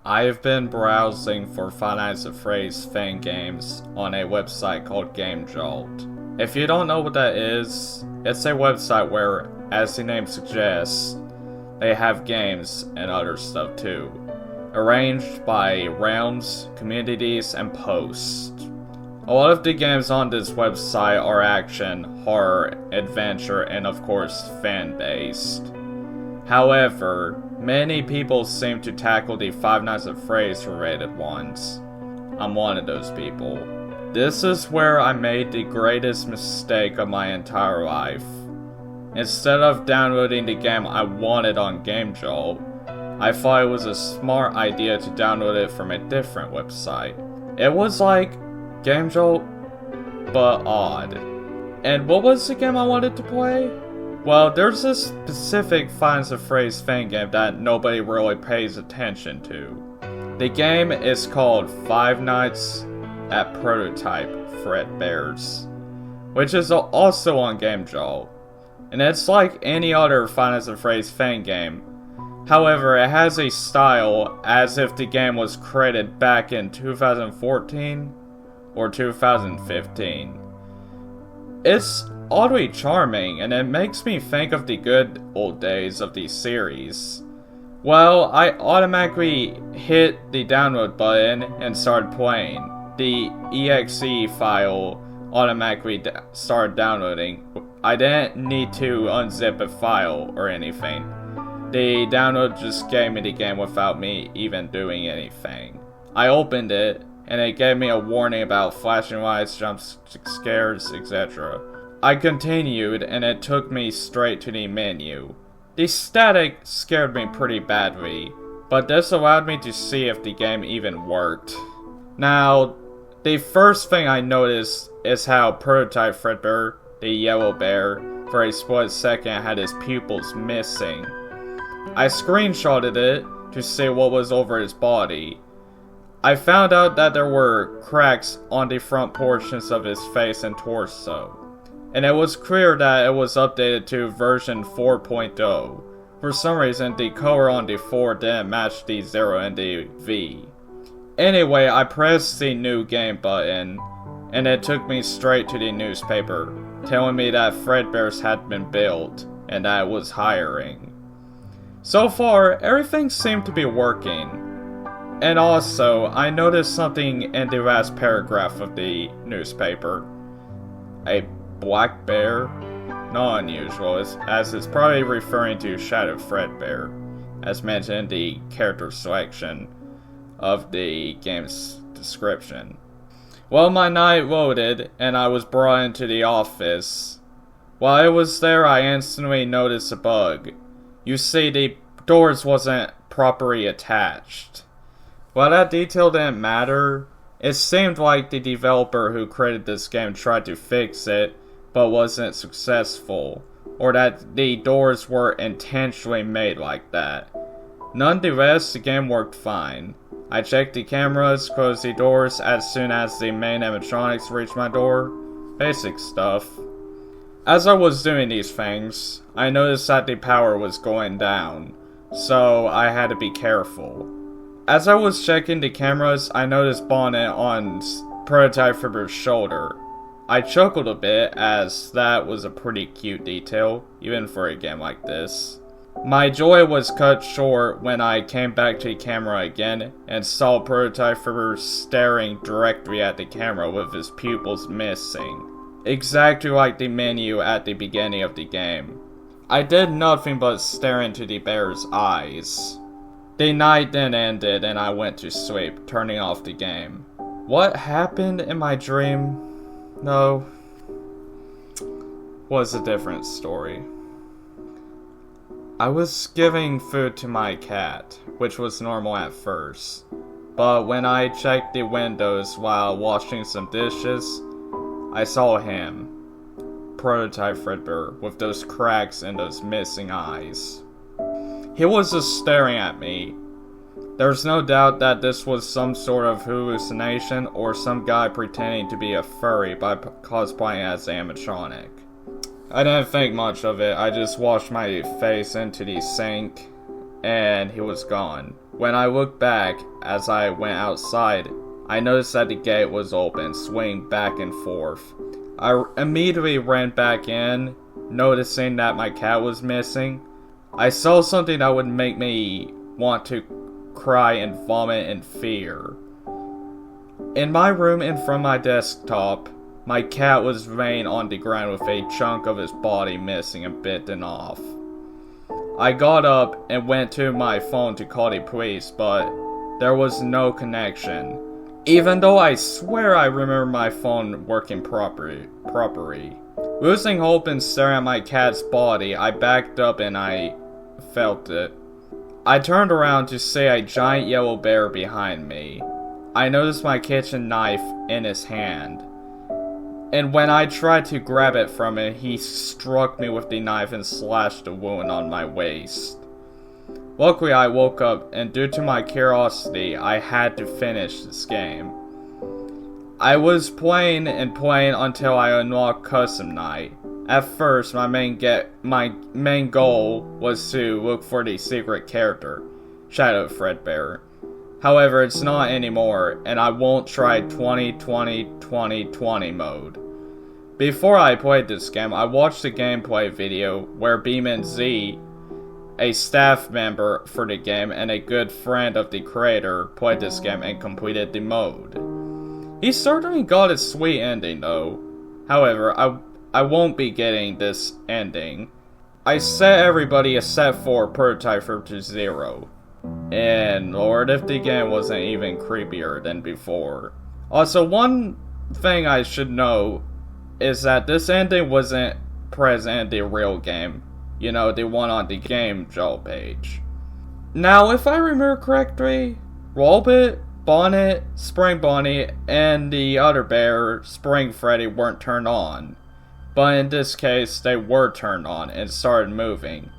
I've been browsing for Five Nights at Freddy's fan games on a website called GameJolt. If you don't know what that is, it's a website where, as the name suggests, they have games and other stuff too, arranged by realms, communities, and posts. A lot of the games on this website are action, horror, adventure, and of course fan-based. However, many people seem to tackle the Five Nights at Freddy's related ones. I'm one of those people. This is where I made the greatest mistake of my entire life. Instead of downloading the game I wanted on GameJolt, I thought it was a smart idea to download it from a different website. It was like GameJolt, but odd. And what was the game I wanted to play? Well, there's this specific Five Nights at Freddy's fan game that nobody really pays attention to. The game is called Five Nights at Prototype Fredbears, which is also on GameJolt. And it's like any other Five Nights at Freddy's fan game. However, it has a style as if the game was created back in 2014 or 2015. It's oddly charming, and it makes me think of the good old days of the series. Well, I automatically hit the download button and started playing. The exe file automatically started downloading. I didn't need to unzip a file or anything. The download just gave me the game without me even doing anything. I opened it, and it gave me a warning about flashing lights, jump scares, etc. I continued, and it took me straight to the menu. The static scared me pretty badly, but this allowed me to see if the game even worked. Now, the first thing I noticed is how Prototype Fredbear, the yellow bear, for a split second had his pupils missing. I screenshotted it to see what was over his body. I found out that there were cracks on the front portions of his face and torso, and it was clear that it was updated to version 4.0. For some reason, the color on the 4 didn't match the 0 and the V. Anyway, I pressed the new game button, and it took me straight to the newspaper, telling me that Fredbears had been built, and that it was hiring. So far, everything seemed to be working. And also, I noticed something in the last paragraph of the newspaper. A black bear? Not unusual, as it's probably referring to Shadow Fredbear, as mentioned in the character selection of the game's description. Well, my night loaded, and I was brought into the office. While I was there, I instantly noticed a bug. You see, the doors wasn't properly attached. While that detail didn't matter, it seemed like the developer who created this game tried to fix it, but wasn't successful, or that the doors were intentionally made like that. Nonetheless, the game worked fine. I checked the cameras, closed the doors as soon as the main animatronics reached my door. Basic stuff. As I was doing these things, I noticed that the power was going down, so I had to be careful. As I was checking the cameras, I noticed Bonnet on Prototype Fredbear's shoulder. I chuckled a bit, as that was a pretty cute detail, even for a game like this. My joy was cut short when I came back to the camera again and saw Prototype Fredbear staring directly at the camera with his pupils missing. Exactly like the menu at the beginning of the game. I did nothing but stare into the bear's eyes. The night then ended and I went to sleep, turning off the game. What happened in my dream, though, was a different story. I was giving food to my cat, which was normal at first, but when I checked the windows while washing some dishes, I saw him, Prototype Fredbear, with those cracks and those missing eyes. He was just staring at me. There's no doubt that this was some sort of hallucination or some guy pretending to be a furry by cosplaying as an animatronic. I didn't think much of it. I just washed my face into the sink and he was gone. When I looked back as I went outside, I noticed that the gate was open, swinging back and forth. I immediately ran back in, noticing that my cat was missing. I saw something that would make me want to cry and vomit in fear. In my room in front of my desktop, my cat was laying on the ground with a chunk of his body missing and bitten off. I got up and went to my phone to call the police, but there was no connection. Even though I swear I remember my phone working properly. Losing hope and staring at my cat's body, I backed up and I felt it. I turned around to see a giant yellow bear behind me. I noticed my kitchen knife in his hand. And when I tried to grab it from him, he struck me with the knife and slashed a wound on my waist. Luckily, I woke up, and due to my curiosity, I had to finish this game. I was playing until I unlocked Custom Night. At first, my main goal was to look for the secret character, Shadow Fredbear. However, it's not anymore, and I won't try 20-20-20-20 mode. Before I played this game, I watched a gameplay video where Beeman Z, a staff member for the game and a good friend of the creator, played this game and completed the mode. He certainly got a sweet ending though. However, I won't be getting this ending. I set everybody except for Prototyper to 0. And Lord, if the game wasn't even creepier than before. Also, one thing I should know is that this ending wasn't present in the real game. You know, the one on the Game Jolt page. Now, if I remember correctly, Robot, Bonnet, Spring Bonnie, and the other bear, Spring Freddy, weren't turned on. But in this case, they were turned on and started moving.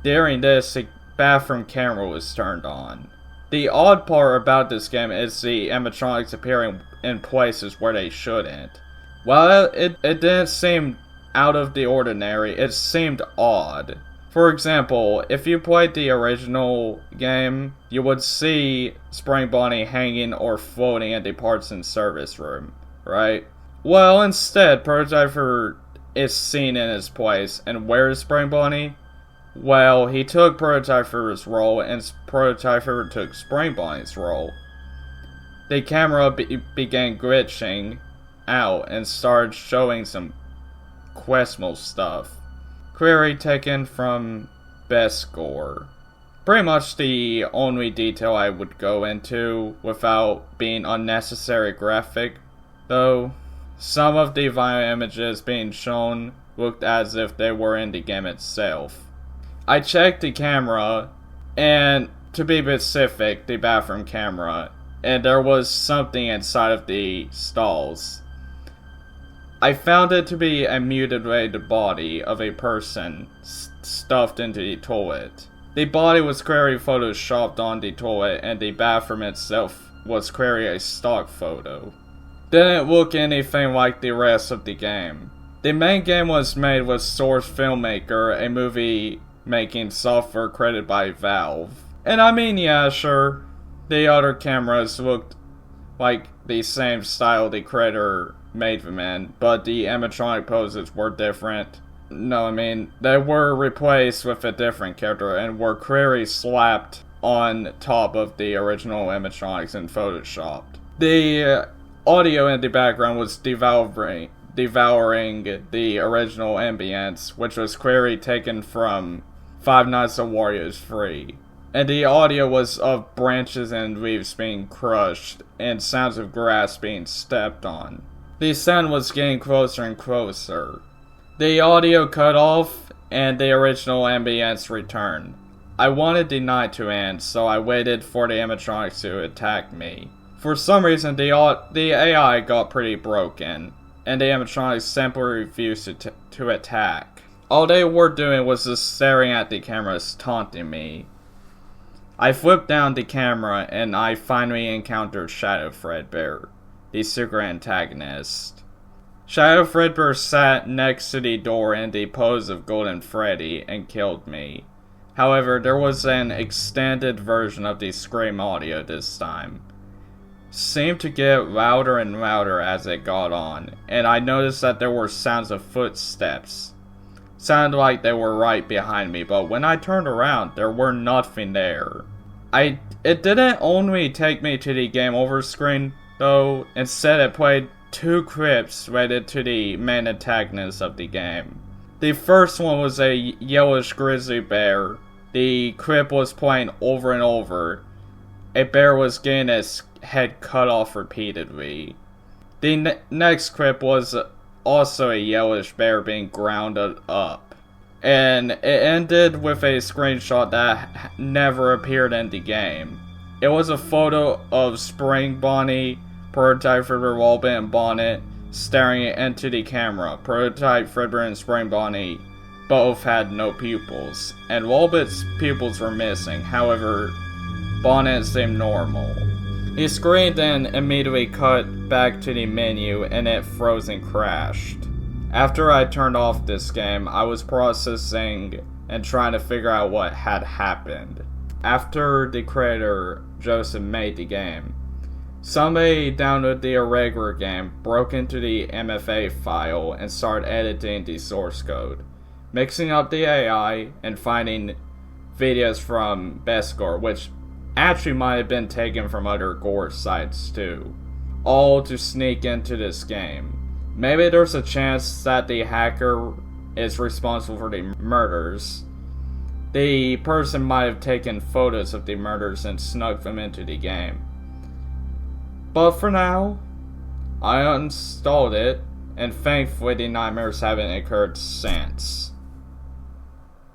During this, the bathroom camera was turned on. The odd part about this game is the animatronics appearing in places where they shouldn't. While it didn't seem out of the ordinary, it seemed odd. For example, if you played the original game, you would see Spring Bonnie hanging or floating in the parts and service room, right? Well, instead, Prototyper is seen in his place, and where is Spring Bonnie? Well, he took Prototyper's role, and Prototyper took Spring Bonnie's role. The camera began glitching out and started showing some questionable stuff. Query taken from best score. Pretty much the only detail I would go into without being unnecessary graphic, though some of the violent images being shown looked as if they were in the game itself. I checked the camera, and to be specific, the bathroom camera, and there was something inside of the stalls. I found it to be a mutilated body of a person stuffed into the toilet. The body was clearly photoshopped on the toilet, and the bathroom itself was clearly a stock photo. Didn't look anything like the rest of the game. The main game was made with Source Filmmaker, a movie making software credited by Valve. And I mean, yeah, sure, the other cameras looked like the same style the creator made them in, but the animatronic poses were different. No, I mean, they were replaced with a different character and were clearly slapped on top of the original animatronics and photoshopped. The audio in the background was devouring the original ambience, which was clearly taken from Five Nights at Wario's 3. And the audio was of branches and leaves being crushed, and sounds of grass being stepped on. The sound was getting closer and closer. The audio cut off, and the original ambience returned. I wanted the night to end, so I waited for the animatronics to attack me. For some reason, the AI got pretty broken, and the animatronics simply refused to attack. All they were doing was just staring at the cameras, taunting me. I flipped down the camera, and I finally encountered Shadow Fredbear, the secret antagonist. Shadow Fredbear sat next to the door in the pose of Golden Freddy and killed me. However, there was an extended version of the scream audio this time. Seemed to get louder and louder as it got on, and I noticed that there were sounds of footsteps. Sounded like they were right behind me, but when I turned around, there were nothing there. It didn't only take me to the game over screen, though. Instead, it played 2 clips related to the main antagonists of the game. The first one was a yellowish grizzly bear. The clip was playing over and over. A bear was getting its head cut off repeatedly. The next clip was also a yellowish bear being grounded up. And it ended with a screenshot that never appeared in the game. It was a photo of Spring Bonnie, prototype Fredbear, Wallbit, and Bonnet staring into the camera. Prototype Fredbear and Spring Bonnie both had no pupils, and Wallbit's pupils were missing. However, Bonnet seemed normal. The screen then immediately cut back to the menu and it froze and crashed. After I turned off this game, I was processing and trying to figure out what had happened. After the creator, Joseph, made the game, somebody downloaded the irregular game, broke into the MFA file, and started editing the source code, mixing up the AI and finding videos from Bestgore, which actually might have been taken from other gore sites too, all to sneak into this game. Maybe there's a chance that the hacker is responsible for the murders. The person might have taken photos of the murders and snuck them into the game. But for now, I uninstalled it, and thankfully the nightmares haven't occurred since.